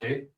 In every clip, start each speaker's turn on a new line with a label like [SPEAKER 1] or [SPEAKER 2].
[SPEAKER 1] Sí.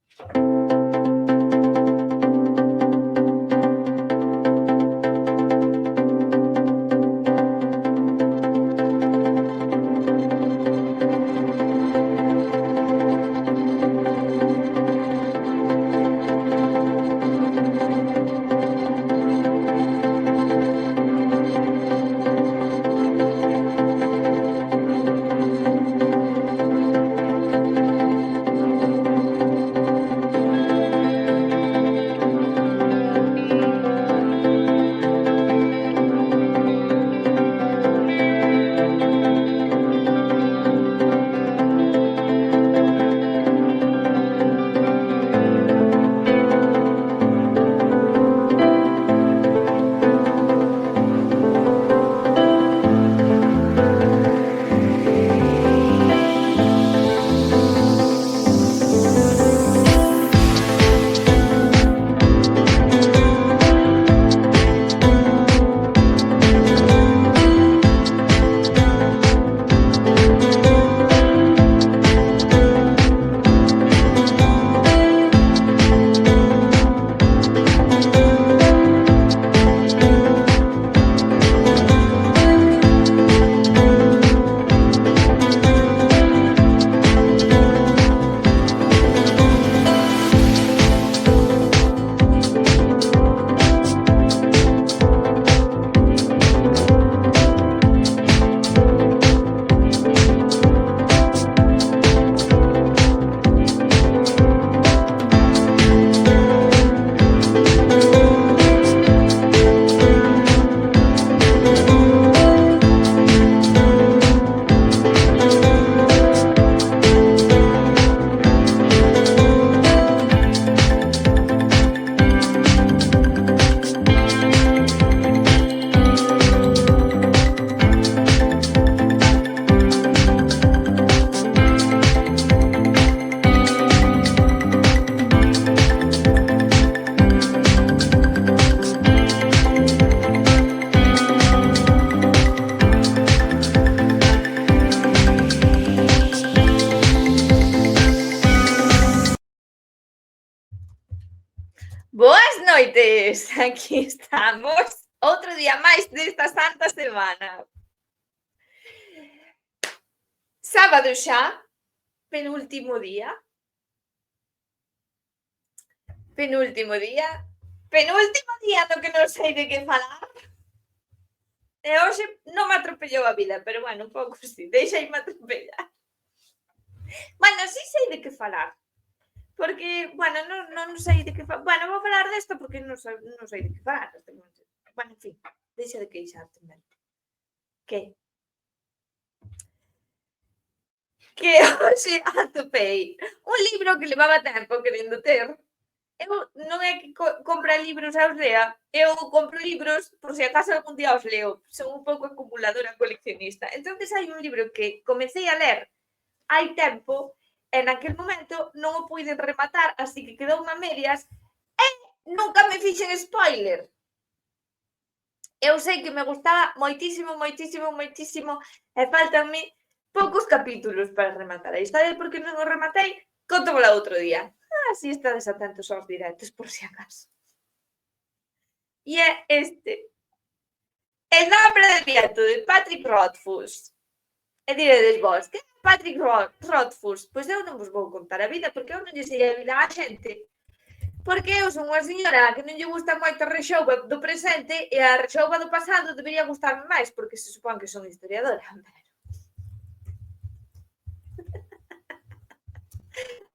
[SPEAKER 2] Boas noites, aquí estamos, outro día máis desta santa semana. Sábado xa, penúltimo día no que non sei de que falar. E hoxe non me atropellou a vida, pero bueno, un pouco sí, deixaime atropellar. Bueno, sí sei de que falar, porque, bueno, non sei de que falar. Bueno, vou falar desto porque non sei de que falar. Bueno, en fin, deixa de queixarte, Mel. Que hoxe atopei un libro que levaba tempo querendo ter. Eu non é que compra libros aos lea, eu compro libros por se acaso algún día os leo. Son un pouco acumuladora coleccionista. Entonces hai un libro que comecei a ler hai tempo e naquel momento non o puiden rematar, así que quedou a medias e nunca me fixen spoiler. Eu sei que me gustaba moitísimo e faltanme poucos capítulos para rematar a historia porque non o rematei, contómola outro día. Así estades atentos aos directos por si acaso. E é este. El nombre del viento, de Patrick Rothfuss. E diredes vos, que é Patrick Rothfuss? Pois eu non vos vou contar a vida porque eu non lle sei a vida á xente. Porque eu son unha señora que non lle gusta moito a rexouba do presente e a rexouba do pasado debería gustarme máis porque se supón que son historiadora.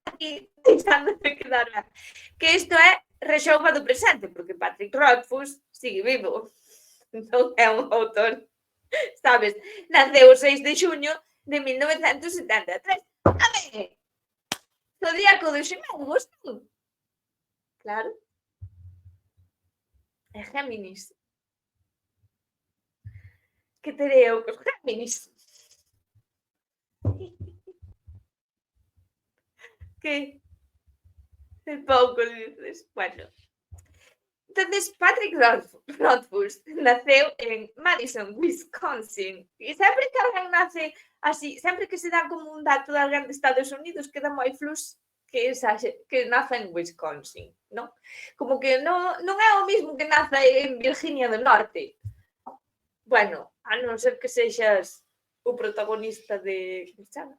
[SPEAKER 2] Aquí deixándome quedar ben. Que isto é rexouba do presente porque Patrick Rothfuss sigue vivo. Non é un autor, sabes? Naceu o 6 de xuño de 1973. A ver, Zodíaco dos Xemelgos, non? Claro. É Géminis. Que terei eu cos Géminis? Que? De pouco dices. Bueno. Entonces, Patrick Rothfuss naceu en Madison, Wisconsin. E sempre que alguén nace así, sempre que se dá como un dato de alguén de Estados Unidos, queda moi flux. que naza en Wisconsin, non? Como que non é o mismo que naza en Virginia do Norte. Bueno, a non ser que sexas o protagonista de... ¿Cómo se chama?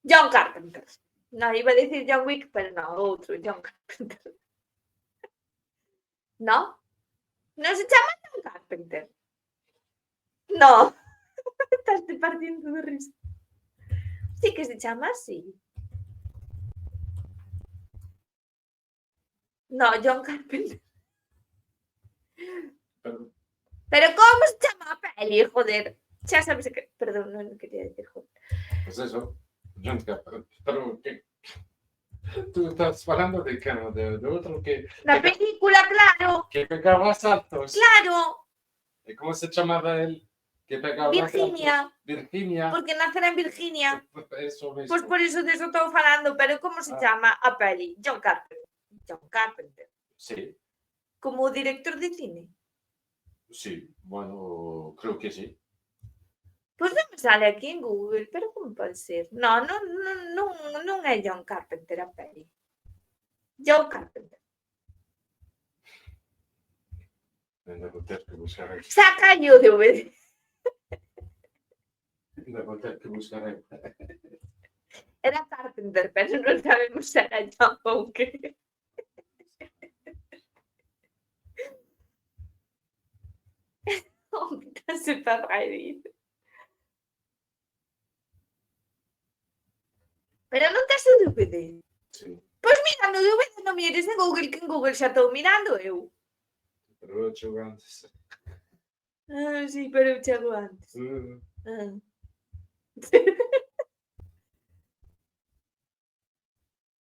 [SPEAKER 2] John Carpenter. Non, iba a decir John Wick, pero non, outro, John Carpenter. Non? Non se chama John Carpenter? No. Estás partindo de risa. Sí que se chama así. No, John Carpenter. Pero como se chama a peli, joder? Xa sabes que... Perdón, non quería decir joder.
[SPEAKER 1] Pues eso, John Carpenter. Pero que... Tú estás falando de que no, de otro que...
[SPEAKER 2] Na película, claro.
[SPEAKER 1] Que pegaba saltos.
[SPEAKER 2] Claro.
[SPEAKER 1] ¿Y cómo se llamaba él? Que pegaba
[SPEAKER 2] Virginia.
[SPEAKER 1] saltos. Virginia.
[SPEAKER 2] Porque nacerá en Virginia.
[SPEAKER 1] Eso mismo.
[SPEAKER 2] Pois por iso de eso estou falando, pero como se chama a peli? John Carpenter. John Carpenter.
[SPEAKER 1] Sí.
[SPEAKER 2] Como director de cine.
[SPEAKER 1] Sí, bueno, creo que sí.
[SPEAKER 2] Pois non me sale aquí en Google, pero como pode ser? Non é John Carpenter a peli. John Carpenter.
[SPEAKER 1] Ainda vou ter que buscar aí.
[SPEAKER 2] Saca o DVD.
[SPEAKER 1] Ainda vou ter que buscar aí.
[SPEAKER 2] Era Carpenter, pero non sabemos se era John ou que. Está super reír. Pero non tes o DVD?
[SPEAKER 1] Sí.
[SPEAKER 2] Pois mira, no DVD non mires en Google, que en Google xa estou mirando eu.
[SPEAKER 1] Pero eu chego antes.
[SPEAKER 2] Ah, sí, pero eu chego antes.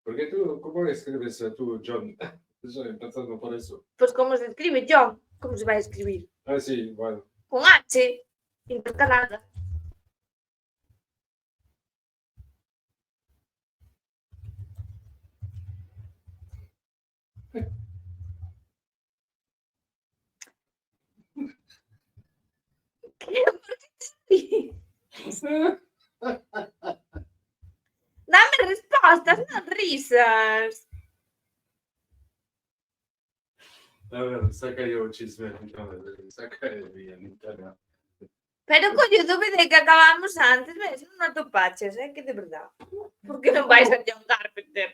[SPEAKER 1] Porque tú, ¿cómo escribes tú, John? Eso, empezando por eso.
[SPEAKER 2] Pois como se escribe John? Como se vai escribir?
[SPEAKER 1] Ah, sí, bueno.
[SPEAKER 2] Con H, intercalada. Dame respostas, non risas.
[SPEAKER 1] A ver, saca yo un chisme. Saca bien, internet.
[SPEAKER 2] Pero coño, DVD que acabamos antes, ves? Non atopaches, que de verdad. Por que non vais a John Carpenter?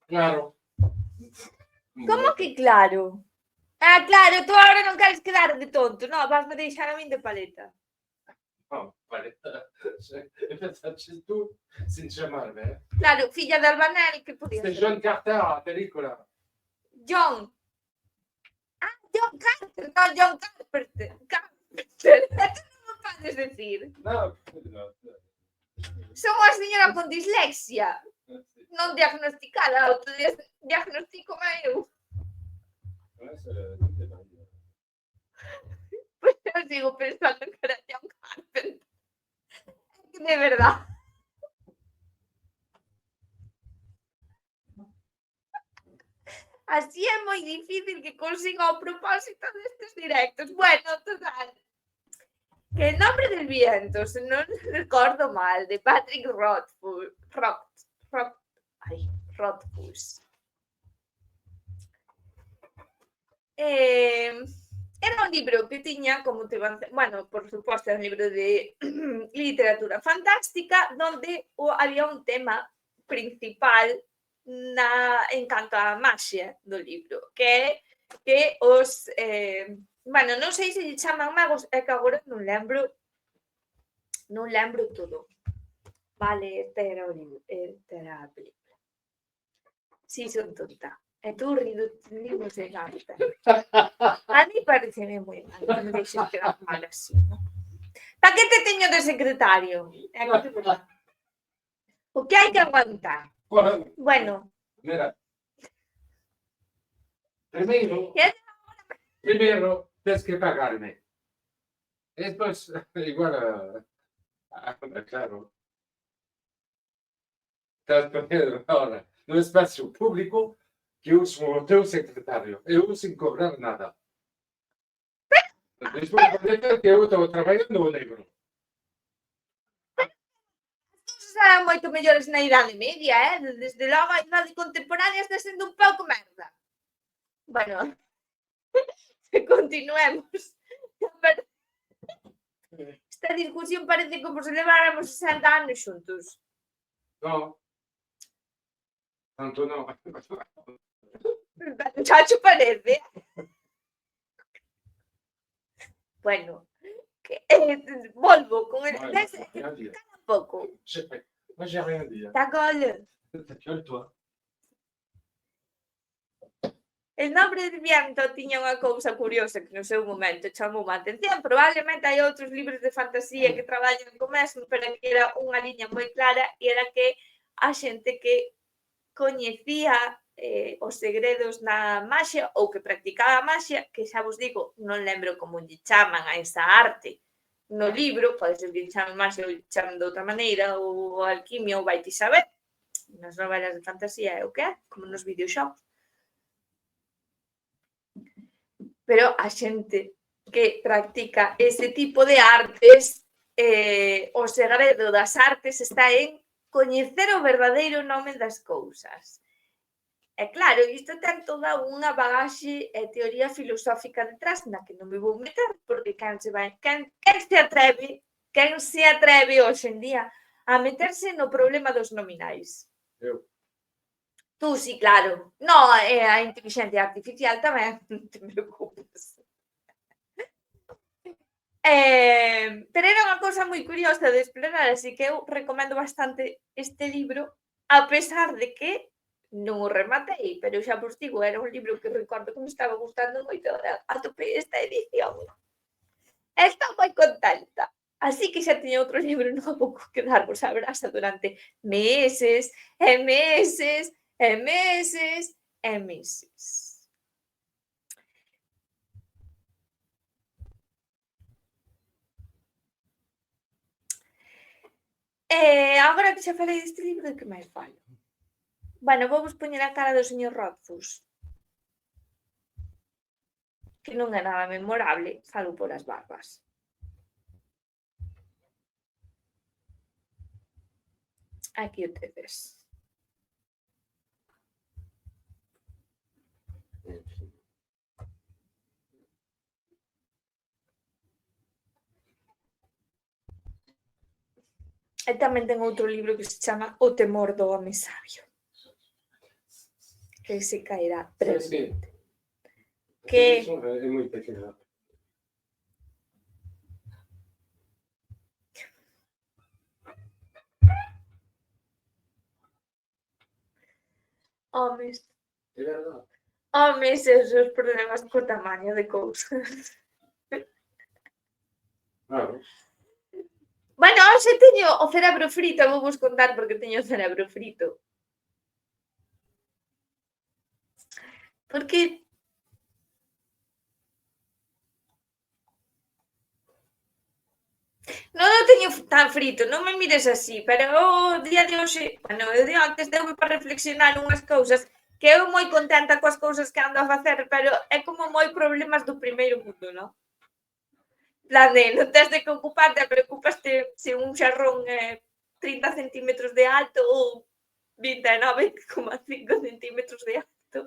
[SPEAKER 1] Claro.
[SPEAKER 2] Como que claro? Ah, claro, tú agora non queres quedar de tonto, non? Vasme deixar a min de paleta.
[SPEAKER 1] No, paleta. Empezaste tú sin llamarme, ¿eh?
[SPEAKER 2] Claro, filla de Albanel, que podía
[SPEAKER 1] Este
[SPEAKER 2] ser?
[SPEAKER 1] John Carter, la película.
[SPEAKER 2] John. Ah, John Carter, no, John Carpenter. Carpenter. Non me podes decir.
[SPEAKER 1] No, no.
[SPEAKER 2] Son unha señora con dislexia. Non diagnosticada, autodiagnostico eu. Pois eu sigo pensando que era John Carpenter. Que de verdad. Así é moi difícil que consiga o propósito destes directos. Bueno, total. Que El nombre del viento, se non recordo mal, de Patrick Rothfuss. Era un libro que tiña, como te van... Bueno, por suposto, era un libro de literatura fantástica, donde había un tema principal en canto á maxia do libro, que é que os... bueno, non sei se lle chaman magos, é que agora non lembro todo. Vale, este era o libro, esta era a película. Si, son tonta. E tú rimos de gasta. A mí parece moi mal, non me deixes quedar mal así, non? Pa que te teño de secretario? O que hai que aguantar? Bueno.
[SPEAKER 1] Mira. Primero tienes que pagarme. Esto es igual a claro. Estás poniendo ahora un espacio público que uso o teu secretario. Eu sin cobrar nada. Despois de que eu estou traballando o negro.
[SPEAKER 2] As cousas eran moito mellores na Idade Media, desde logo a Idade Contemporánea está sendo un pouco merda. Bueno, continuemos. Esta discusión parece como se leváramos 60 anos xuntos.
[SPEAKER 1] No. Tanto no.
[SPEAKER 2] Xa che parece? Bueno, volvo con el...
[SPEAKER 1] Ouais,
[SPEAKER 2] Cala
[SPEAKER 1] rien dire.
[SPEAKER 2] un pouco.
[SPEAKER 1] Moi, j'ai rien dit. Hein.
[SPEAKER 2] Ta gueule.
[SPEAKER 1] Gueule-toi.
[SPEAKER 2] El Nobre de Viento tiña unha cousa curiosa que no seu momento chamou a atención. Probablemente hai outros libros de fantasía que traballan co mesmo, pero que era unha liña moi clara e era que a xente que coñecía os segredos na maxia ou que practicaba a maxia, que xa vos digo, non lembro como lle chaman a esa arte no libro, pode ser que lle chamen maxia ou lle chamen de outra maneira, ou alquimia, ou vai ti saber. Nas novelas de fantasía é o que é, como nos videoxogos. Pero a xente que practica ese tipo de artes, o segredo das artes está en coñecer o verdadeiro nome das cousas. E claro, isto ten toda unha bagaxe e teoría filosófica detrás na que non me vou meter, porque quen se atreve hoxe en día a meterse no problema dos nominais?
[SPEAKER 1] Eu.
[SPEAKER 2] Tú, sí, claro. No, a inteligencia artificial tamén, non te preocupes. Pero era unha cousa moi curiosa de explorar, así que eu recomendo bastante este libro, a pesar de que non o rematei, pero xa vos digo, era un libro que recordo que me estaba gustando moito, atopei esta edición. Estou moi contenta. Así que xa teño outro libro novo que darvos a brasa durante meses e meses e meses e meses. Agora que xa falei deste libro, de que máis falo? Bueno, vou vos poñer a cara do señor Rothfuss, que non é nada memorable, falo por as barbas. Aquí o tedes. E tamén ten outro libro que se chama O temor do home sabio, que se caerá brevemente. Que
[SPEAKER 1] É moi pequena.
[SPEAKER 2] homes,
[SPEAKER 1] É verdade.
[SPEAKER 2] homes e os seus problemas co tamaño de cousas.
[SPEAKER 1] Claro.
[SPEAKER 2] Bueno, hoxe teño o cerebro frito, vou vos contar porque teño o cerebro frito. Porque non o teño tan frito, non me mires así, pero o día de hoxe, bueno, o de antes deume para reflexionar unhas cousas que eu moi contenta coas cousas que ando a facer, pero é como moi problemas do primeiro mundo, non? Plan de, non tes de que ocuparte, preocupaste se un xarrón é 30 centímetros de alto ou 29,5 centímetros de alto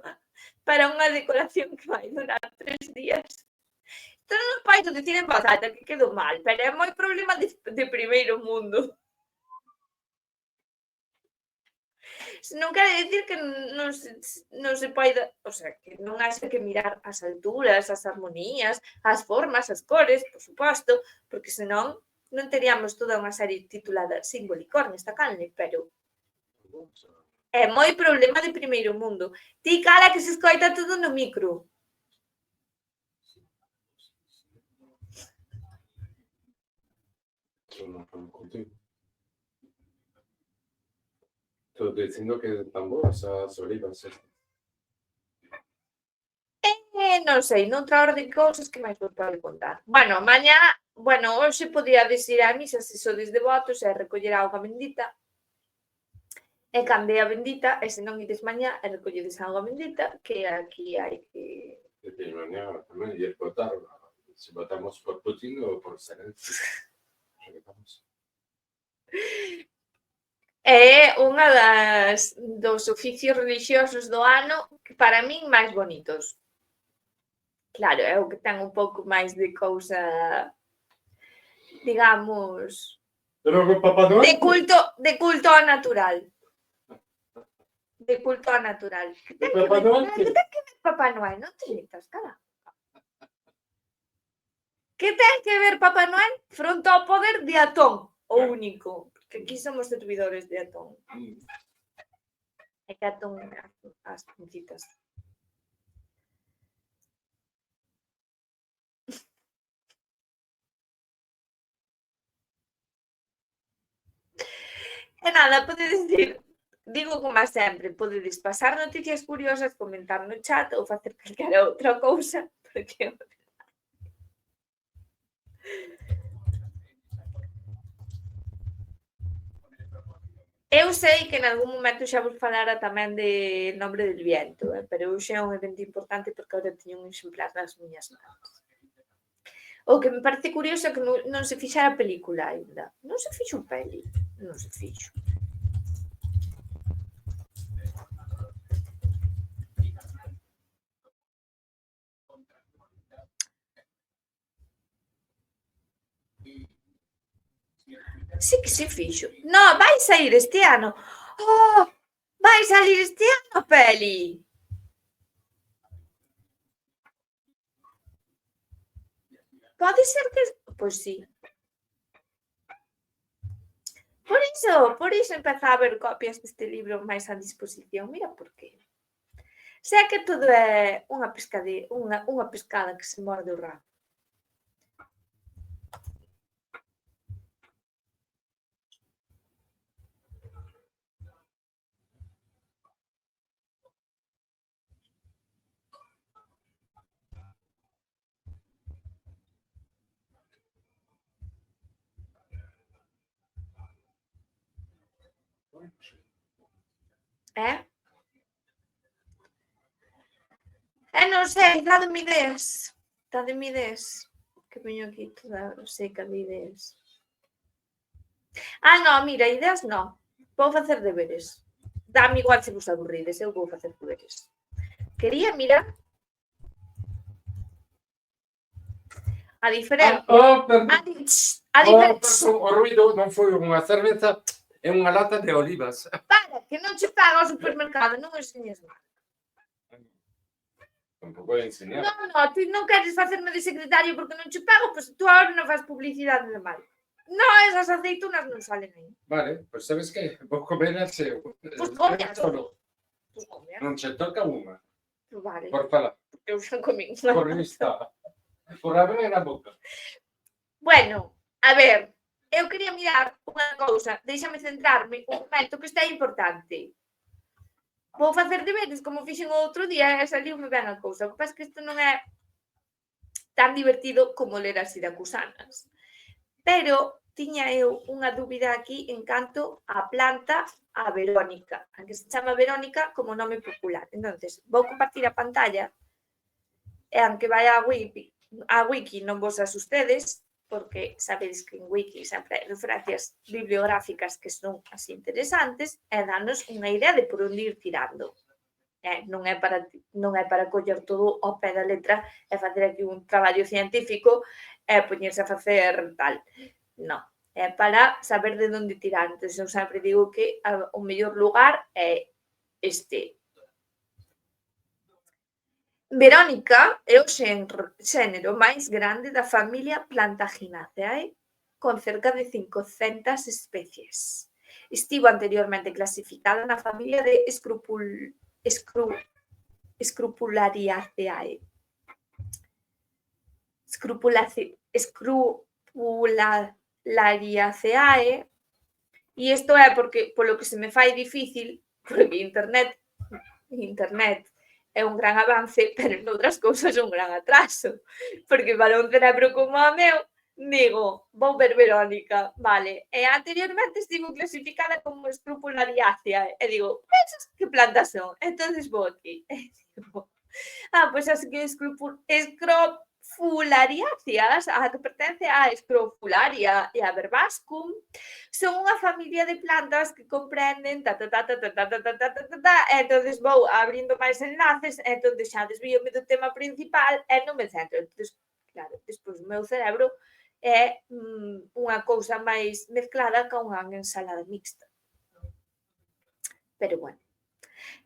[SPEAKER 2] para unha decoración que vai durar 3 días. Isto non podo dicir en voz alta que quedo mal, pero é moi problema de primeiro mundo. Non quere dicir que non se poida, o sea, que non haxa que mirar as alturas, as armonías, as formas, as cores, por suposto, porque senón non teríamos toda unha serie titulada Simbolicorn esta canle, pero é moi problema de primeiro mundo. Ti cala que se escoita todo no micro.
[SPEAKER 1] Yo no falo contigo. Estoy diciendo que tan boas as olivas.
[SPEAKER 2] Non sei, noutra orde de cousas que máis vos pode contar. Bueno, mañá, hoxe podíades ir á misa se sodes devotos e recoller a auga bendita. E cande a bendita, e se non ides mañá e recolledes a auga bendita, que aquí hai que...
[SPEAKER 1] De mañá tamén ir votar. Se votamos por Putin ou por Zelensky.
[SPEAKER 2] É unha dos oficios relixiosos do ano que para min máis bonitos. Claro, é o que ten un pouco máis de cousa, digamos,
[SPEAKER 1] Pero o Papá Noel...
[SPEAKER 2] de culto ao natural. De culto ao natural. Que ten que
[SPEAKER 1] Papá
[SPEAKER 2] ver,
[SPEAKER 1] Noel
[SPEAKER 2] que ten que ver Papá Noel? Non te metas, cara. Que ten que ver Papá Noel fronte ao poder de Atón, o único? Porque aquí somos servidores de Atón. É que Atón as puncitas. E nada, podedes dicir, digo como sempre, podedes pasar noticias curiosas, comentar no chat ou facer calquera outra cousa, porque eu sei que en algún momento xa vos falara tamén de Nombre del Viento, pero hoxe é un evento importante porque agora teño un exemplar nas miñas mans. O que me parece curioso é que non se fixera a película aínda. Non se fixo peli, non se fixo. Sí que se fixo. No, vai sair este ano. Oh, vai salir este ano a peli. Pode ser que... Pois sí. Por iso empeza a haber copias deste libro máis a disposición. Mira por qué. Se é que todo é unha pescada que se morde o rabo. Non sei, dádeme ideas. Dádeme ideas. Que veño aquí toda seca de ideas. Non, mira, ideas non. Vou facer deberes. Dame igual se vos aburrides, eu vou facer deberes. Quería mirar a diferencia.
[SPEAKER 1] O ruido non foi unha cerveza, é unha lata de olivas.
[SPEAKER 2] Para, que non che paga o supermercado, non enseñes mal.
[SPEAKER 1] Tampouco vou enseñar.
[SPEAKER 2] Non, ti non queres facerme de secretario porque non che pago, pois tú agora non faz publicidade de mal. Non, esas aceitunas non salen aí.
[SPEAKER 1] Vale, pois sabes que? Vou comer a seu.
[SPEAKER 2] Pois comeas. Pois comeas.
[SPEAKER 1] Non che toca unha.
[SPEAKER 2] Vale.
[SPEAKER 1] Por falar.
[SPEAKER 2] Eu xa comín.
[SPEAKER 1] Por vista. Por abrir a boca.
[SPEAKER 2] Bueno, a ver, eu quería mirar unha cousa, déixame centrarme un momento que está importante. Vou facer deberes como fixen o outro día e saliume ben a cousa. O que pasa é que isto non é tan divertido como ler as siracusanas. Pero tiña eu unha dúbida aquí en canto á planta a Verónica, a que se chama Verónica como nome popular. Entonces, vou compartir a pantalla e aunque vai a wiki non vos asustedes, porque sabedes que en wiki sempre hai referencias bibliográficas que son así interesantes e danos unha idea de por onde ir tirando. Non é para coller todo ao pé da letra e facer aquí un traballo científico e poñerse a facer tal. Non, é para saber de onde tirar. Entón, eu sempre digo que o mellor lugar é este. Verónica é o xénero máis grande da familia Plantaginaceae, con cerca de 500 especies. Estivo anteriormente clasificada na familia de Scrupulariaceae. Scrupulariaceae, e isto é porque, polo que se me fai difícil, porque internet é un gran avance, pero noutras cousas un gran atraso, porque para un cerebro como o meu, digo, vou ver Verónica, vale, e anteriormente estivo clasificada como Scrupulariacea, e digo, pensas que plantas son? Entonces vou aquí, e digo, pois así que escrofulariáceas, a que pertence a Escrofularia e a Verbascum, son unha familia de plantas que comprenden entonces vou abrindo máis enlaces, entonces xa desvíome do tema principal e non me centro. Entonces, claro, despois o meu cerebro é unha cousa máis mezclada ca unha ensalada mixta. Pero bueno.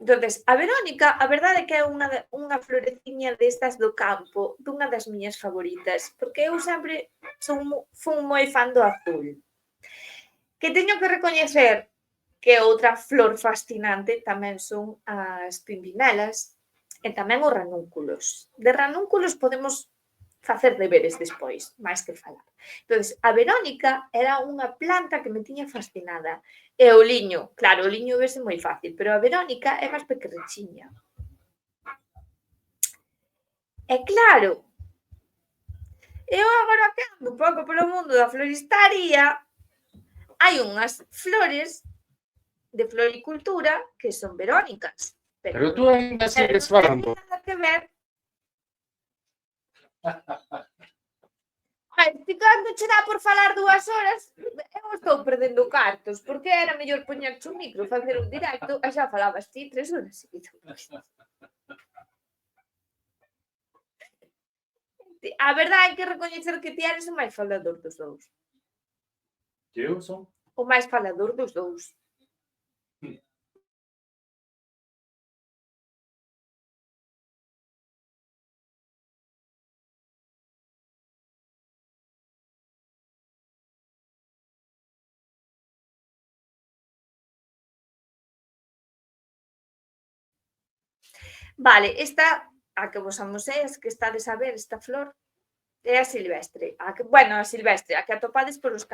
[SPEAKER 2] Entonces, a Verónica, a verdade é que é unha floreciña destas do campo, dunha das miñas favoritas, porque eu sempre fun moi fan do azul. Que teño que recoñecer que outra flor fascinante tamén son as pimpinelas e tamén os ranúnculos. De ranúnculos podemos facer deberes despois, máis que falar. Entonces, a Verónica era unha planta que me tiña fascinada. E o liño, claro, o liño vese moi fácil, pero a Verónica é máis pequerrechiña. E claro, eu agora que ando un pouco polo mundo da floristaría, hai unhas flores de floricultura que son verónicas.
[SPEAKER 1] Pero tú ainda sigues falando.
[SPEAKER 2] Non ten nada que ver. Ai, ti cando che dá por falar 2 horas, eu estou perdendo cartos, porque era mellor poñerche un micro, facer un directo, e xa falabas ti 3 horas seguidas. A verdade hai que recoñecer que ti eres o máis falador dos dous.
[SPEAKER 1] Que eu son?
[SPEAKER 2] O máis falador dos dous. Vale, esta, a que vos amoseas, que estades a ver esta flor, é a silvestre. A silvestre, a que atopades polos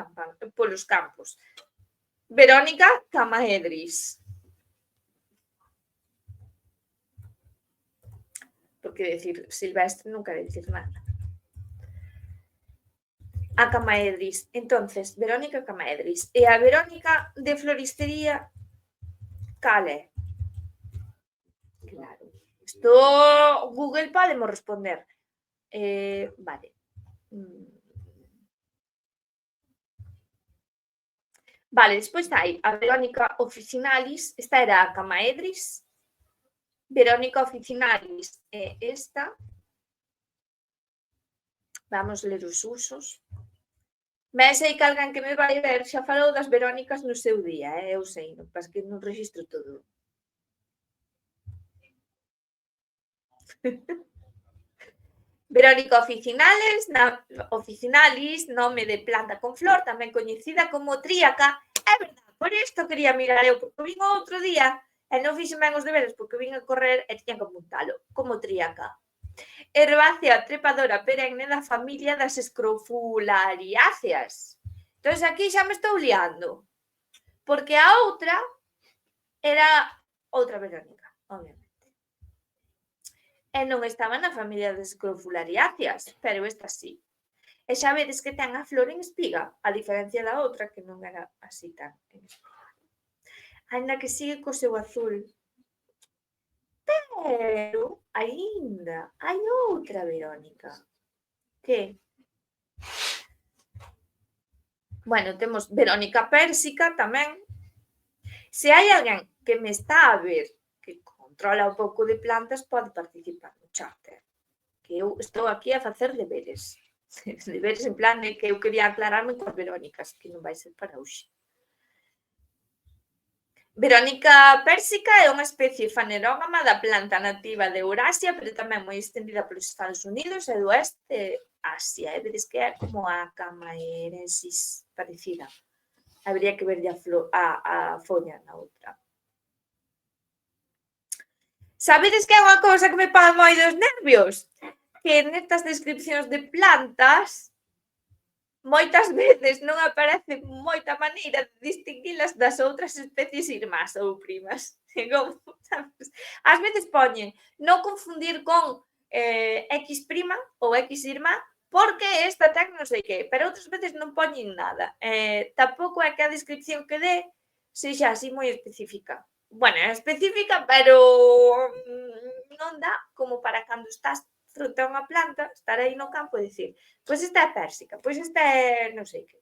[SPEAKER 2] campos. Verónica camaedris. Porque decir silvestre non quere dicir nada. A camaedris. Entonces, Verónica camaedris. E a Verónica de floristería, cal é? Claro. Isto Google podemos responder. Vale. Vale, despois hai a Verónica officinalis, esta era a camaedris. Verónica officinalis é esta. Vamos ler os usos. Mais sei que alguén que me vai ver xa falou das Verónicas no seu día, eu sei, pas que non registro todo. Verónica officinalis, nome de planta con flor, tamén coñecida como tríaca. É verdade, por isto quería mirar eu, porque vin outro día e non fixen ben os deberes porque vin a correr e tiña que apuntalo, como tríaca. Herbácea trepadora perenne da familia das escrofulariáceas. Entón, aquí xa me estou liando, porque a outra era outra Verónica, obviamente. E non estaba na familia das escrofulariáceas, pero esta sí. E xa vedes que ten a flor en espiga, a diferencia da outra que non era así tan en espiga. Ainda que sigue co seu azul. Pero, aínda, hai outra Verónica. Que? Bueno, temos Verónica pérsica tamén. Se hai alguén que me está a ver que controla un pouco de plantas, pode participar no chat. Que eu estou aquí a facer deberes. Deberes en plan de que eu quería aclararme coas Verónicas, que non vai ser para hoxe. Verónica pérsica é unha especie fanerógama da planta nativa de Eurasia, pero tamén moi estendida polos Estados Unidos e do oeste de Asia. E vedes que é como a Camaerensis parecida. Habría que verlle a folla na outra. Sabedes que é unha cousa que me pon moi dos nervios? Que nestas descripcións de plantas moitas veces non aparece moita maneira de distinguilas das outras especies irmás ou primas. Ás veces poñen non confundir con X prima ou X irmá porque esta ten non sei que, pero outras veces non poñen nada. Tampouco é que a descripción que dé sexa así moi específica. Bueno, é específica, pero non dá como para cando estás fruta, unha planta, estar aí no campo e dicir, pois esta é pérsica, pois esta é non sei que.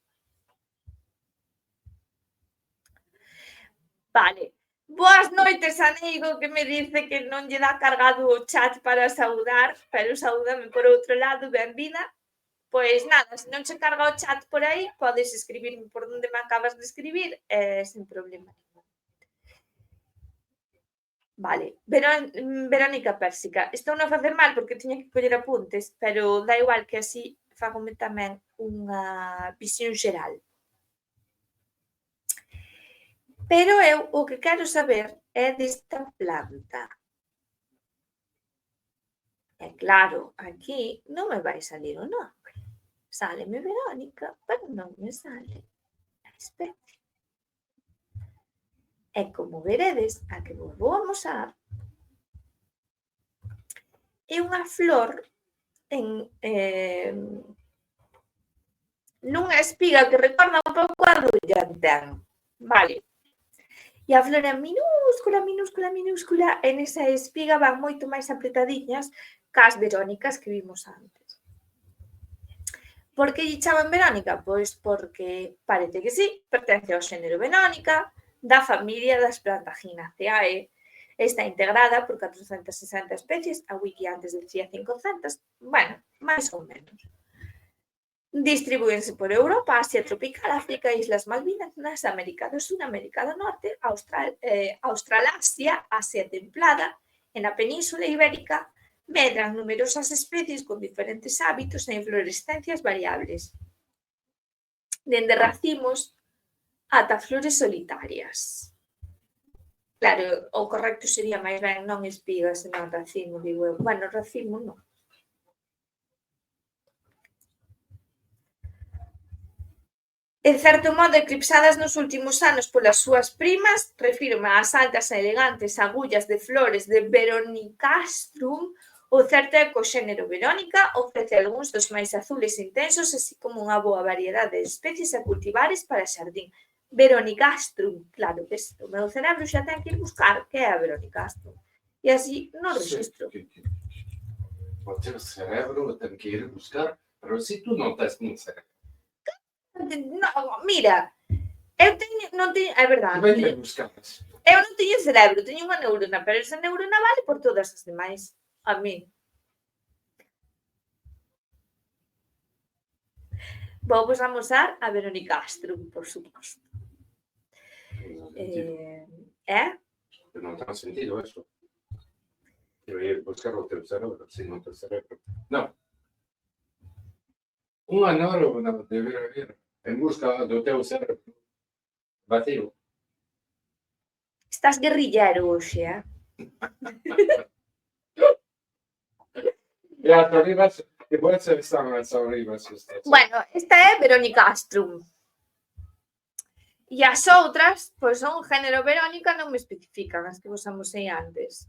[SPEAKER 2] Vale. Boas noites, amigo, que me dice que non lle dá cargado o chat para saudar, pero saúdame por outro lado, benvida. Pois nada, se non che carga o chat por aí, podes escribirme por onde me acabas de escribir, sen problema ningún. Vale, Verónica Pérsica. Estou non a facer mal porque tiña que coller apuntes, pero dá igual que así fagome tamén unha visión xeral. Pero eu o que quero saber é desta planta. E claro, aquí non me vai salir o nome. Sáleme Verónica, pero non me sale a especie. E como veredes, a que vos vou amosar é unha flor nunha espiga que recorda un pouco a do llantén. Vale. E a flor é minúscula, minúscula, minúscula, e nesa espiga van moito máis apretadiñas cas verónicas que vimos antes. Por que lle chaman Verónica? Pois porque parece que sí, pertence ao xénero Verónica, da familia das Plantaginaceae. Está integrada por 460 especies, a wiki antes decía 500, bueno, máis ou menos. Distribúense por Europa, Asia tropical, África, Islas Malvinas, América do Sur, América do Norte, Australasia, Asia templada, e na Península Ibérica medran numerosas especies con diferentes hábitos e inflorescencias variables, dende racimos ata flores solitarias. Claro, o correcto sería máis ben non espigas, senón racimo, digo eu. Bueno, racimo non. En certo modo eclipsadas nos últimos anos polas súas primas, refirma ás altas e elegantes agullas de flores de Veronicastrum, o certo é que o xénero Verónica ofrece algúns dos máis azules intensos, así como unha boa variedade de especies a cultivares para xardín. Veronicastrum, claro, ves, o meu cerebro xa ten que ir buscar que é a Veronicastrum. E así non registro.
[SPEAKER 1] O teu cerebro ten que ir buscar, pero se tú non tes un cerebro.
[SPEAKER 2] No, mira, eu teño, non teño, é verdade.
[SPEAKER 1] Vai que buscas.
[SPEAKER 2] Eu non teño cerebro, teño unha neurona, pero esa neurona vale por todas as demais. A mí. Vou vos amosar a Veronicastrum, por suposto.
[SPEAKER 1] Non ten sentido eso. Eu ia buscar o teu cerebro, se non teu cerebro. Non. Unha neurona debería ir en busca do teu cerebro vacío.
[SPEAKER 2] Estás guerrillero hoxe,
[SPEAKER 1] E as arribas, igual se están as arribas.
[SPEAKER 2] Bueno, esta é Veronicastrum. E as outras, pois son género Verónica, non me especifican as que vos amosei antes.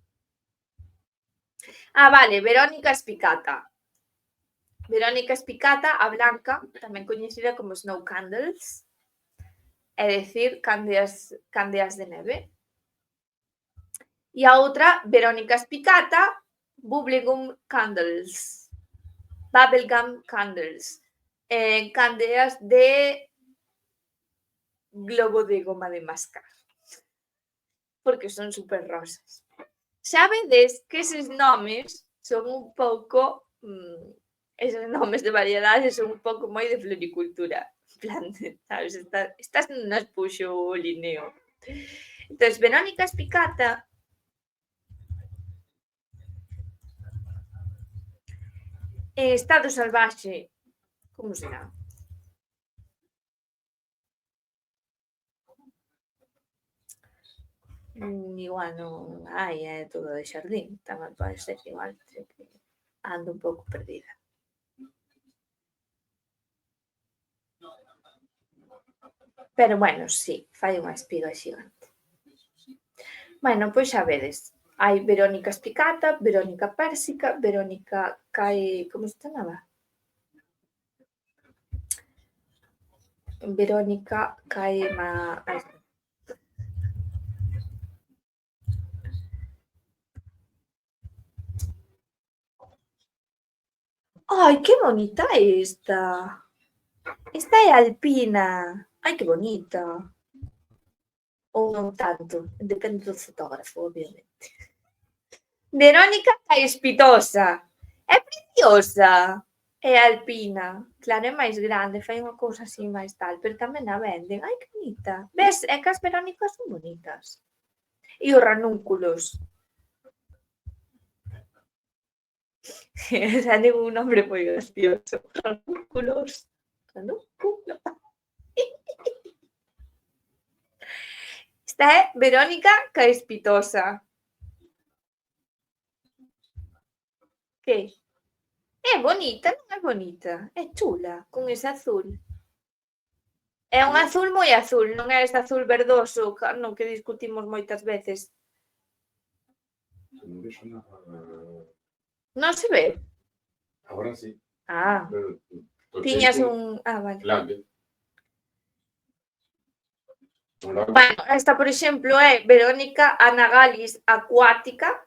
[SPEAKER 2] Vale, Verónica spicata. Verónica spicata, a blanca, tamén coñecida como Snow Candles, é dicir, cándeas de neve. E a outra, Verónica spicata, Bubblegum Candles. Cándeas de globo de goma de mascar. Porque son super rosas. Xa vedes que eses nomes son un pouco, eses nomes de variedades son un pouco moi de floricultura. En plan, sabes, estás non as puxo o Linneo. Entón, Verónica spicata en estado salvaxe, como será? Igual non hai, é todo de xardín, tamén pode ser igual, ando un pouco perdida. Pero bueno, sí, fai unha espiga xigante. Bueno, pois xa vedes, hai Verónica spicata, Verónica pérsica, Verónica como se chamaba? Verónica Ai, que bonita esta. Esta é alpina. Ai, que bonita. Ou non tanto, depende do fotógrafo, obviamente. Verónica Caespitosa. É preciosa. É alpina. Claro, é máis grande, fai unha cousa así máis tal, pero tamén a venden. Ai, que bonita. Ves, é que as Verónicas son bonitas. E os ranúnculos. Xa ten un nombre moi gracioso. Ranúnculos. Ranúnculo. Esta é Verónica Caespitosa. Que? É bonita, non é bonita? É chula, con ese azul. É un azul moi azul, non é este azul verdoso no que discutimos moitas veces.
[SPEAKER 1] Non vexo nada.
[SPEAKER 2] Non se ve?
[SPEAKER 1] Agora sí.
[SPEAKER 2] Ah, tiñas un... Ah, vale.
[SPEAKER 1] Claro.
[SPEAKER 2] Bueno, esta, por exemplo, é Verónica Anagalis acuática.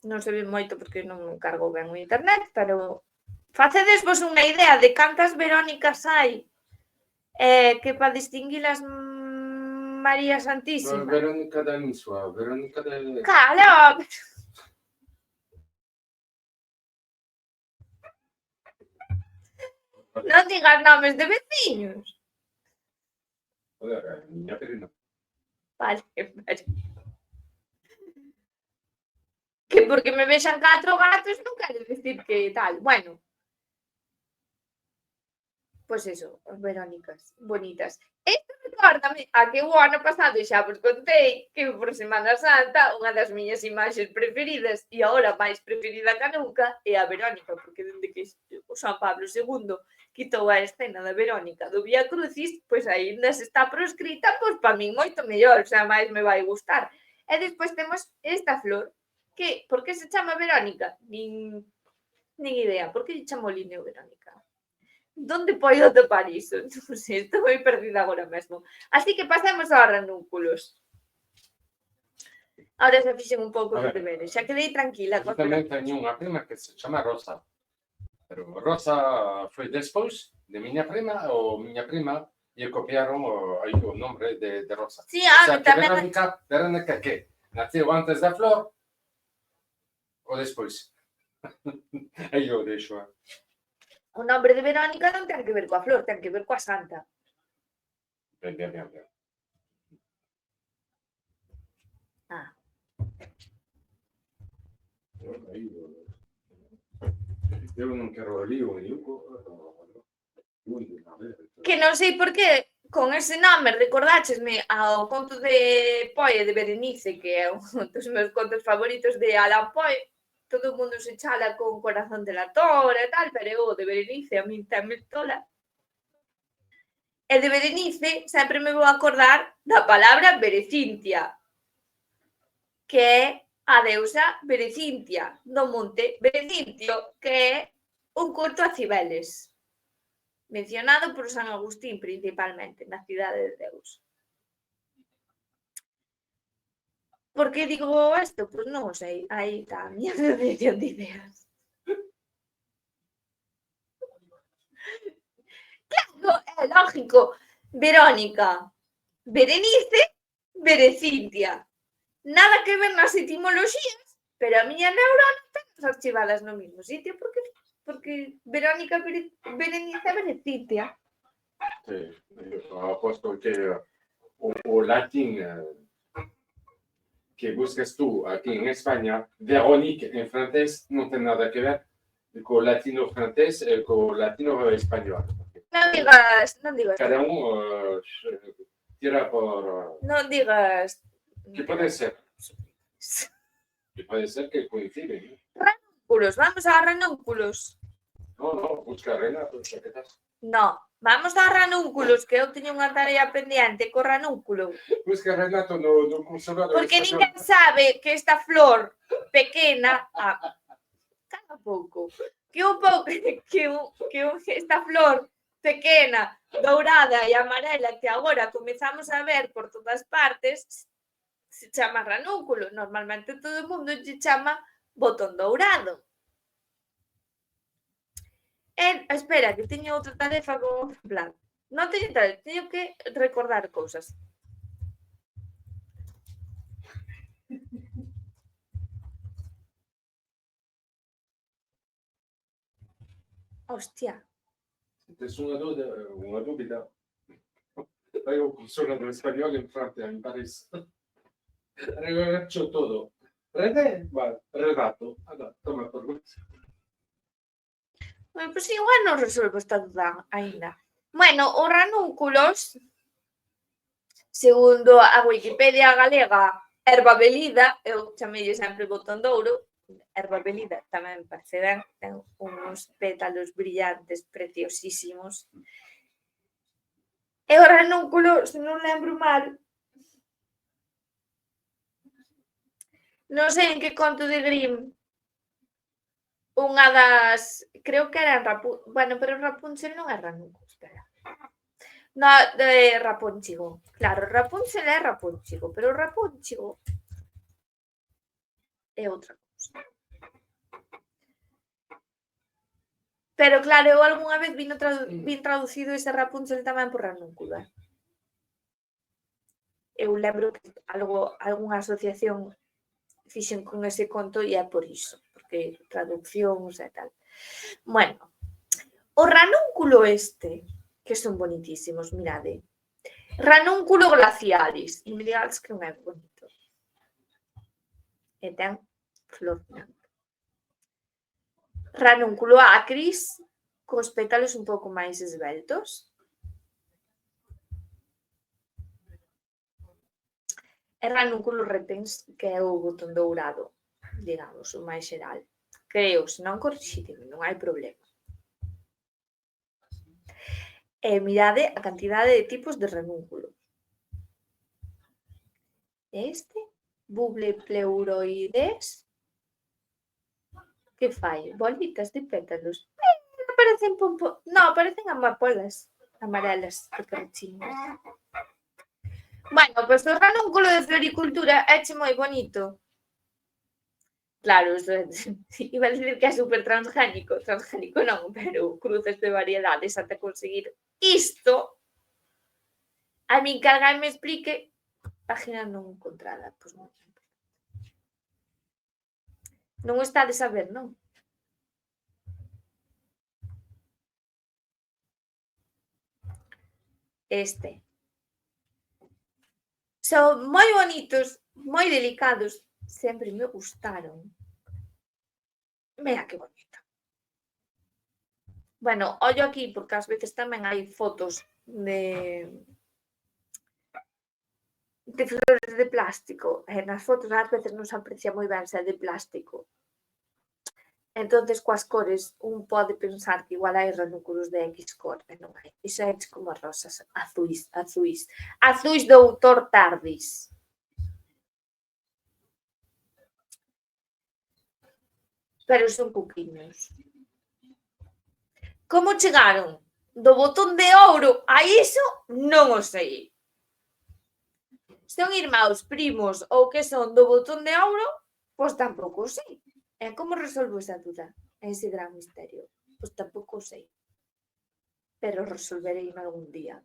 [SPEAKER 2] Non se ve moito porque non cargo ben o internet, pero facedesvos unha idea de cantas Verónicas hai que para distinguilas María Santísima.
[SPEAKER 1] Verónica da Misua, Verónica de...
[SPEAKER 2] Cala! Non digas nomes de veciños.
[SPEAKER 1] Joder, miña perina.
[SPEAKER 2] Vale, vale. Que porque me vexan 4 gatos non quere decir que tal. Bueno. Pois eso, as Verónicas, bonitas. Isto recórdame a que o ano pasado xa vos contei que por Semana Santa unha das miñas imaxes preferidas e agora máis preferida que nunca é a Verónica, porque dende que o San Pablo II quitou a escena da Verónica do Vía Crucis, pois aínda se está proscrita, pois para min moito mellor, xa máis me vai gustar. E despois temos esta flor, que, por que se chama Verónica? Nin idea, por que lle chamou Linneo Verónica? Donde podo atopar iso? Non sei, estou moi perdida agora mesmo. Así que pasemos aos ranúnculos. Ahora xa fixen un pouco de deberes, xa quedei tranquila.
[SPEAKER 1] Eu tamén teño unha prima que se chama Rosa. Pero Rosa foi despois de miña prima, ou miña prima, e copiaron o nombre de Rosa.
[SPEAKER 2] Sí,
[SPEAKER 1] O sea, que
[SPEAKER 2] tamén.
[SPEAKER 1] Verónica que naceu antes da flor ou despois. Aí eu deixo.
[SPEAKER 2] O nombre de Verónica non ten que ver coa flor, ten que ver coa santa.
[SPEAKER 1] Ben.
[SPEAKER 2] Ah.
[SPEAKER 1] Eu non quero lío,
[SPEAKER 2] Que non sei por que con ese nome recordáchesme ao conto de Poe de Berenice, que é un dos meus contos favoritos de Alan Poe. Todo o mundo se chala con Corazón de la Tora e tal, pero o de Berenice a min tenme tola. E de Berenice sempre me vou acordar da palabra Berecintia, que é a deusa Berecintia do monte Berecintio, que é un culto a Cibeles, mencionado por San Agustín principalmente na cidade de Deus. Por que digo isto? Pois non sei, aí está a miña asociación de ideas. Claro, é lógico. Verónica, Berenice, Berecintia. Nada que ver nas etimoloxías, pero a miña neurona ten archivadas no mesmo sitio, porque Verónica, Berenice, Berecintia.
[SPEAKER 1] Sí, aposto que o latín que buscas tú aquí en España, Véronique en francés non ten nada que ver co latino francés e co latino español.
[SPEAKER 2] Non digas.
[SPEAKER 1] Cada un tira por...
[SPEAKER 2] Non digas.
[SPEAKER 1] Que pode ser? Que pode ser que coinciden.
[SPEAKER 2] Ranúnculos, vamos a ranúnculos.
[SPEAKER 1] No, busca Renato, xa que estás.
[SPEAKER 2] No, vamos a ranúnculos, que eu teño unha tarea pendiente co ranúnculo.
[SPEAKER 1] Busca Renato no conservador.
[SPEAKER 2] Porque ninguén sabe que esta flor pequena... Cala pouco. Esta flor pequena, dourada e amarela que agora comezamos a ver por todas partes se chama ranúnculo. Normalmente todo o mundo lle chama botón dourado. Espera, que teño outra tarefa como plan. Non teño tarefa, teño que recordar cousas. Hostia.
[SPEAKER 1] Tes unha dúbida. Hai o cursor do español en Francia, en París. Hecho todo. Vale, relato. Toma por vos.
[SPEAKER 2] Bueno, pois igual non resolvo esta duda aínda. Bueno, os ranúnculos, segundo a Wikipedia galega, erva belida, eu chamei sempre botón de ouro, erva belida tamén parece ben, ten uns pétalos brillantes, preciosísimos. E o ranúnculo, se non lembro mal, non sei en que conto de Grimm, unha das, creo que era Rapunzel, bueno, pero Rapunzel non é ranúnculo, espera. No, de Rapónchigo. Claro, Rapunzel é Rapónchigo, pero Rapónchigo é outra cousa. Pero claro, eu algunha vez vin traducido ese Rapunzel tamén por ranúnculo. Eu lembro que algunha asociación fixen con ese conto e é por iso, porque traduccións e tal. Bueno, o ranúnculo este, que son bonitísimos, mirade. Ranúnculo glacialis, e me digades que non é bonito. E ten flor branca. Ranúnculo acris, cos pétalos un pouco máis esveltos. E ranúnculo repens, que é o botón dourado, digamos, o máis xeral. Creo, se non corrixíteme, non hai problema. E mirade a cantidade de tipos de ranúnculo. Este, buble pleuroides, que fai? Bolitas de pétalos. Parecen parecen amapolas amarelas, pequechiñas. Bueno, pois o ranúnculo de floricultura éche moi bonito. Claro, iba a dicir que é super transgénico non, pero cruces de variedades ata conseguir isto. A min que alguén me explique, página non encontrada, pois non. Non está de saber, non? Este. Son moi bonitos, moi delicados, sempre me gustaron. Mira que bonito. Bueno, ollo aquí, porque ás veces tamén hai fotos de flores de plástico. E nas fotos ás veces non se aprecia moi ben se é de plástico. Entonces, coas cores, un pode pensar que igual hai ranúnculos de X cor, e non hai. Iso é como as rosas azuis. Azuis doutor Tardis. Pero son cuquiños. Como chegaron do botón de ouro a iso, non o sei. Son irmáns, primos ou que son do botón de ouro, pois tampouco o sei. E como resolvo esa duda? Ese gran misterio? Pois tampouco o sei. Pero resolverei algún día.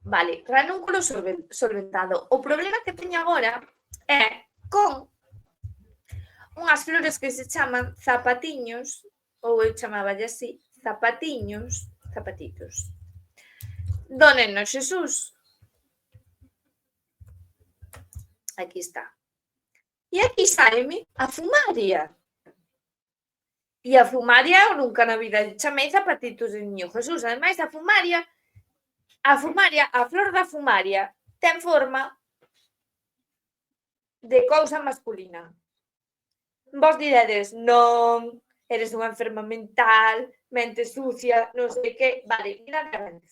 [SPEAKER 2] Vale, ranúnculo solventado. O problema que teño agora é con unhas flores que se chaman zapatiños, ou eu chamáballe así, zapatiños, zapatitos, do Neno Xesús. Aquí está. E aquí saime a fumaria. E a fumaria eu nunca na vida chamei zapatitos de Niño Jesús. Ademais, a flor da fumaria ten forma de cousa masculina. Vos diredes, non, eres unha enferma mental, mente sucia, non sei que. Vale, mirade ben de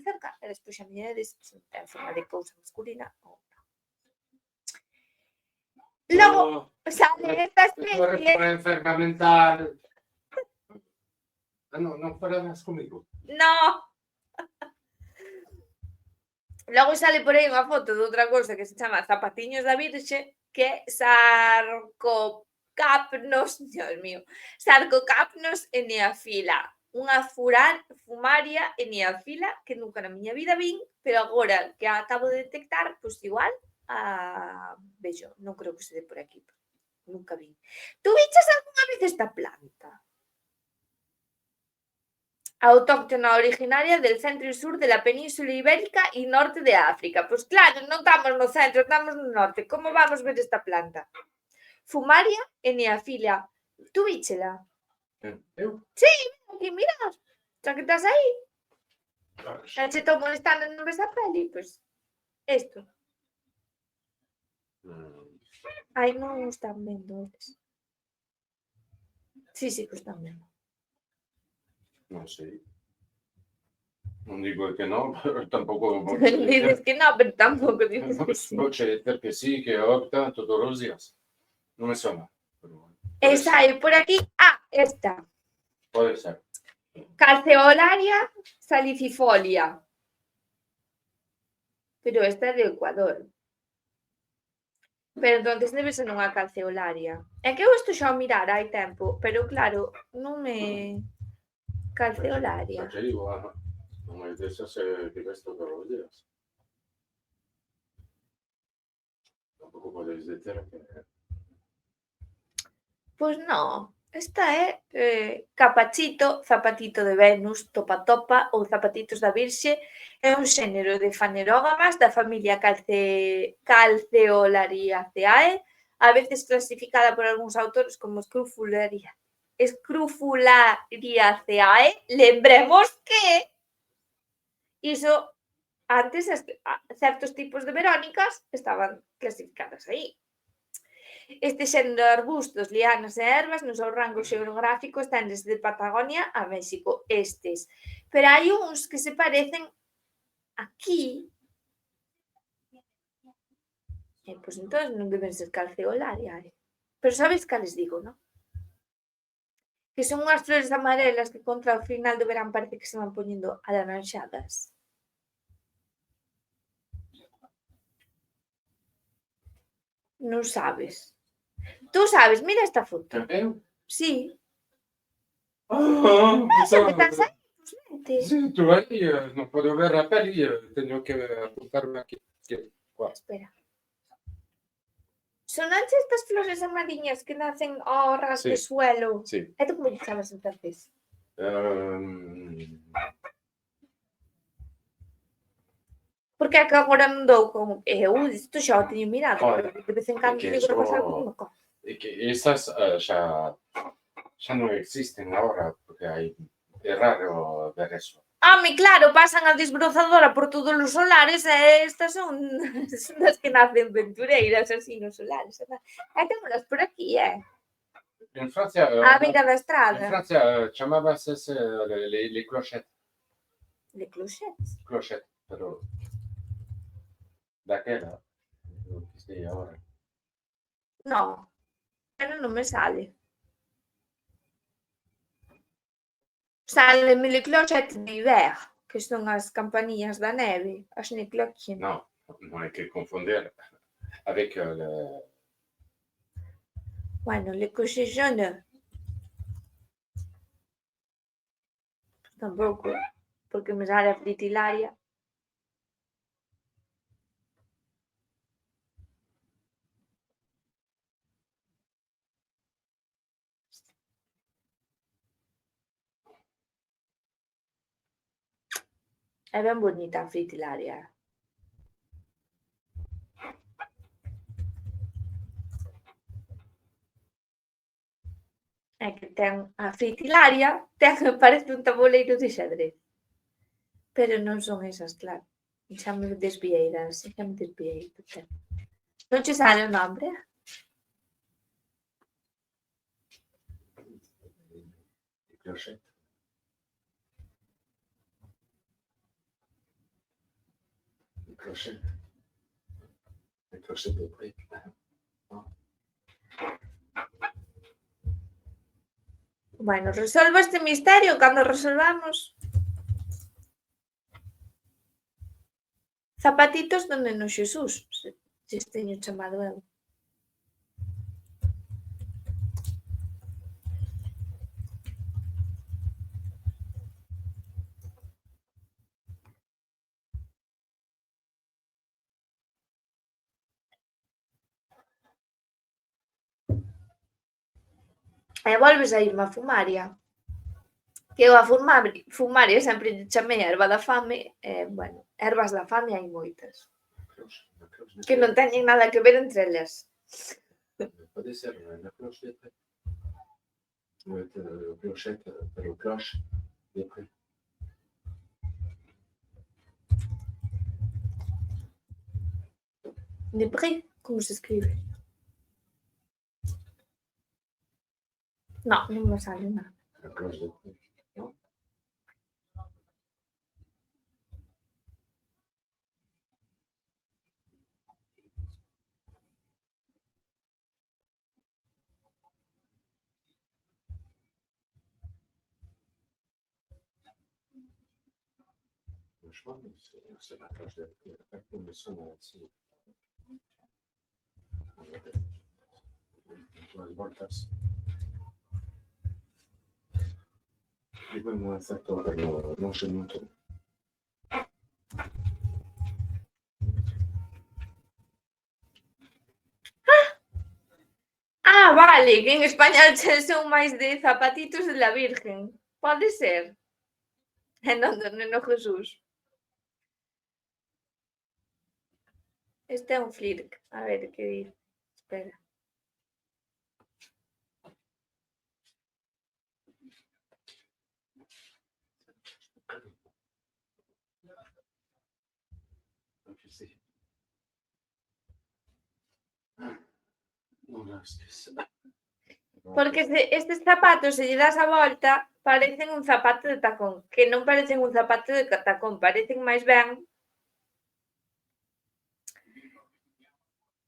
[SPEAKER 2] cerca, e despois xa miredes se ten forma de cousa masculina ou non. Logo, sale esta especie...
[SPEAKER 1] Unha enferma mental... Non falarás comigo.
[SPEAKER 2] No. Logo sale por aí unha foto de outra cousa que se chama zapatiños da Virxe, que é sarcocapnos, Dios mío, sarcocapnos eneafila, unha fumaria eneafila que nunca na miña vida vin, pero agora que a acabo de detectar, pois igual, vexo, non creo que se dé por aquí, nunca vin. Tú viches algunha vez esta planta? Autóctona originaria del centro y sur de la península ibérica y norte de África. Pues claro, non estamos no centro, estamos no norte. Como vamos ver esta planta? Fumaria eneafila. Tú víchela?
[SPEAKER 1] Eu?
[SPEAKER 2] Sí, aquí mira. Xa que estás aí.
[SPEAKER 1] Claro.
[SPEAKER 2] Xa che estou molestando, non ves a peli? Pues esto. Ai, non están vendo eles. Sí, sí que están vendo.
[SPEAKER 1] Non sei. Non dico que no, pero tampouco
[SPEAKER 2] Dices que no, pero tampouco dices que sí.
[SPEAKER 1] Voce dizer que sí, que opta todos os días. Non me sona. Pero,
[SPEAKER 2] Esa hai por aquí. Esta.
[SPEAKER 1] Pode ser.
[SPEAKER 2] Calceolaria salicifolia. Pero esta é de Ecuador. Pero entonces debe ser unha calceolaria. É que eu isto xa o mirar hai tempo, pero claro, non é calceolaria.
[SPEAKER 1] Xa te digo, non é desas que ves todos os días. Tampouco podes dizer que...
[SPEAKER 2] Pois non, esta é capachito, zapatito de Venus, topa ou zapatitos da Virxe. É un xénero de fanerógamas da familia Calceolariaceae, a veces clasificada por algúns autores como Scrofulariaceae. Lembremos que iso antes certos tipos de verónicas estaban clasificadas aí. Este xénero de arbustos, lianas e ervas no seu rango xeográfico están desde Patagonia a México, estes. Pero hai uns que se parecen aquí. Pois entón non deben ser calceolaria. Pero sabes cales digo, non? Que son unhas flores amarelas que contra o final do verán parece que se van poñendo alaranxadas. Non sabes. Tú sabes, mira esta foto.
[SPEAKER 1] Eu?
[SPEAKER 2] Sí.
[SPEAKER 1] Pensaba...
[SPEAKER 2] Estás aí, pues vente.
[SPEAKER 1] Sí, tú aí, non podo ver a peli, teño que apuntarme aquí.
[SPEAKER 2] Espera. Son antes estas flores amariñas que nacen ao ras de suelo.
[SPEAKER 1] Sí.
[SPEAKER 2] E tú como sabes entonces? Porque é que agora non dou con... isto xa o teño mirado, pero de vez en cando digo que pasa algo.
[SPEAKER 1] É que esas xa non existen agora, porque é raro ver eso.
[SPEAKER 2] Claro, pasan a desbrozadora por todos os solares e estas son das que nacen ventureiras así nos solares. E témolas por aquí,
[SPEAKER 1] En Francia...
[SPEAKER 2] a beira da estrada.
[SPEAKER 1] En Francia chamábase les clochettes.
[SPEAKER 2] Les clochettes?
[SPEAKER 1] Clochettes, pero... Daquela, o que sei agora.
[SPEAKER 2] No, pero non me sale. Sale les clochettes d'hiver, que son as campanillas da neve, as Schneeglöckchen.
[SPEAKER 1] Non, non hai que confundir avec
[SPEAKER 2] Bueno, les clochettes jaunes. Tampouco, porque me sale a fritillaria. É ben bonita a fritillaria. É que ten a fritillaria, parece un tabuleiro de xadrez. Pero non son esas, claro. Xa me desviei das, xa me desviei. Non che sale o nombre?
[SPEAKER 1] clochette. Clochette. Clochette de briques.
[SPEAKER 2] Bueno, resolvo este misterio cando resolvamos. Zapatitos do Neno Xesús, se teño chamado eu. E volves a irme a Fumaria. Que eu a Fumaria sempre lle chamei a erva da fame, bueno, ervas da fame hai moitas. Que non teñen nada que ver entre elas.
[SPEAKER 1] Pode ser, na clochette. Clochette, pero cloche, depois.
[SPEAKER 2] Depré, como se escribe? Non, non me sale nada.
[SPEAKER 1] A clochette, non? Franchement, c'est la clochette. Comme ça, là-dessus. As voltas. Dico un settore, non c'è molto.
[SPEAKER 2] Ah, vale, que en español son máis de zapatitos de la Virgen. Pode ser. E non do Neno Jesús. Este é un flirk. A ver, que dir. Espera. Porque estes zapatos, se lle das a volta, parecen un zapato de tacón, que non parecen un zapato de tacón, parecen máis ben,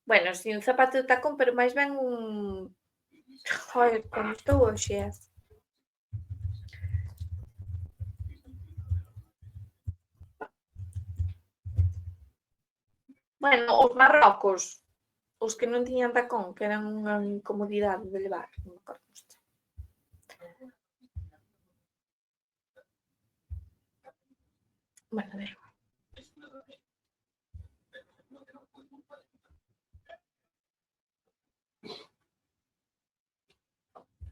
[SPEAKER 2] bueno, si un zapato de tacón, pero máis ben un... Joder, como estou hoxe. Bueno, os marrocos, os que non tiñan tacón, que eran unha incomodidade de levar, non me acordo. Bueno, a ver.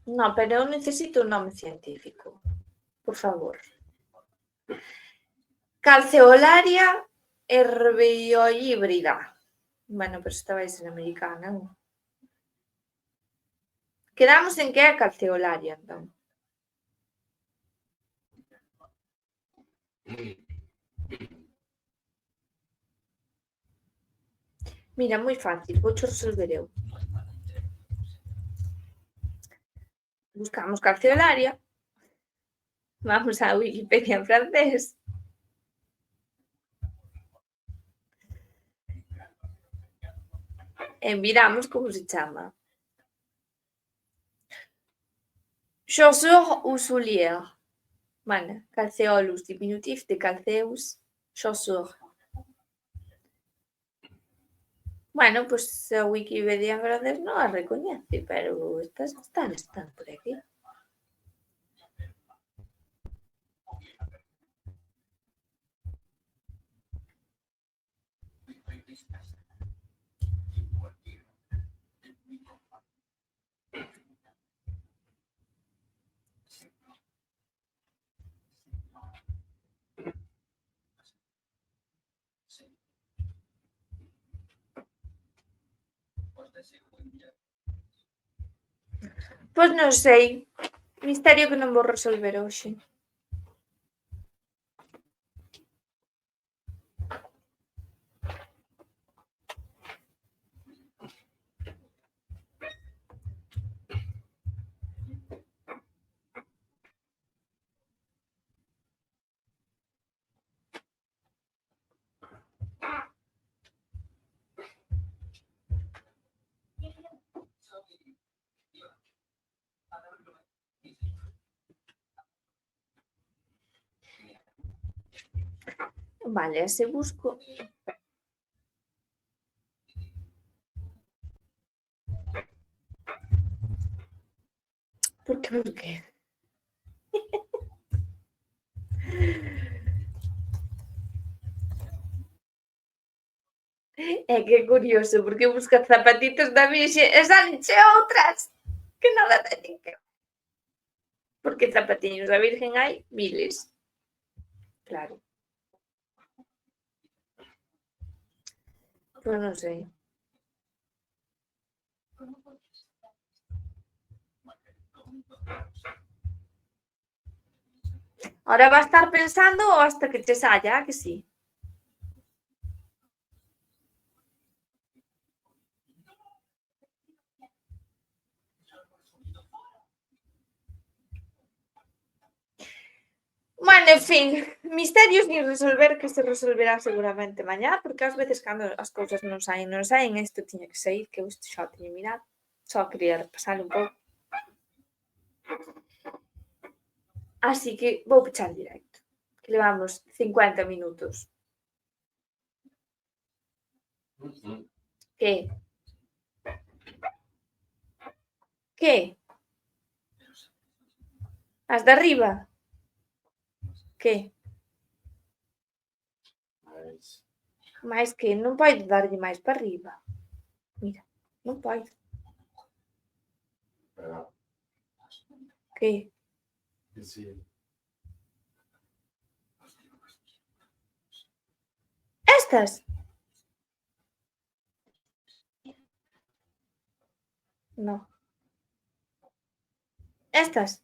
[SPEAKER 2] No, pero eu necesito un nome científico, por favor. Calceolaria herbeiohíbrida. Bueno, pero esta vai ser americana, non? Quedamos en que é calceolaria, entón. Mira, moi fácil, voucho resolver eu. Buscamos calceolaria. Vamos á Wikipedia en francés. E miramos como se chama. Chaussure ou soulière. Bueno, calceolus, diminutif de calceus, chaussure. Bueno, pues a Wikipedia en francés non a recoñece, pero estas están por aquí. Pois non sei. Misterio que non vou resolver hoxe. Vale, se busco... Por que, por qué? É que é curioso, porque busca zapatitos da Virxe e salenche outras que nada teñen que ver. Porque zapatiños da Virgen hai miles. Claro. Pois non sei. Ahora va a estar pensando hasta que che saia, que sí. Bueno, en fin, misterios nin resolver que se resolverá seguramente mañá, porque ás veces cando as cousas non saen, isto tiña que saír, que eu isto xa o teño mirado. Só quería repasar un pouco. Así que vou pechar en directo, que levamos 50 minutos. Que? Que? As de arriba? Que? Mais que? Non podo darlle máis para arriba. Mira, non podo. Que?
[SPEAKER 1] Sí.
[SPEAKER 2] Estas? No. Estas?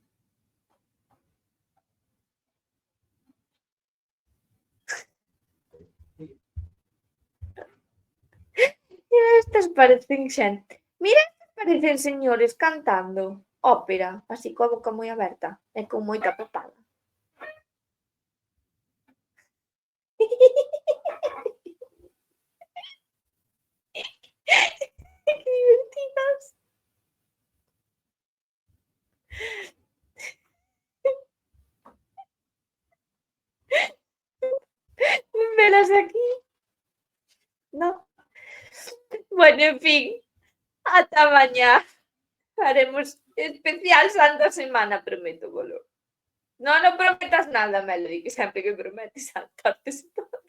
[SPEAKER 2] Estas parecen xente. Mira, estas parecen señores cantando ópera, así coa boca moi aberta e con moita papada. Que divertidas. Velas aquí. No. Bueno, en fin, ata mañá. Haremos especial Santa Semana, prometo, bolo. No prometas nada, Melody, que sempre que prometes saltaste todo.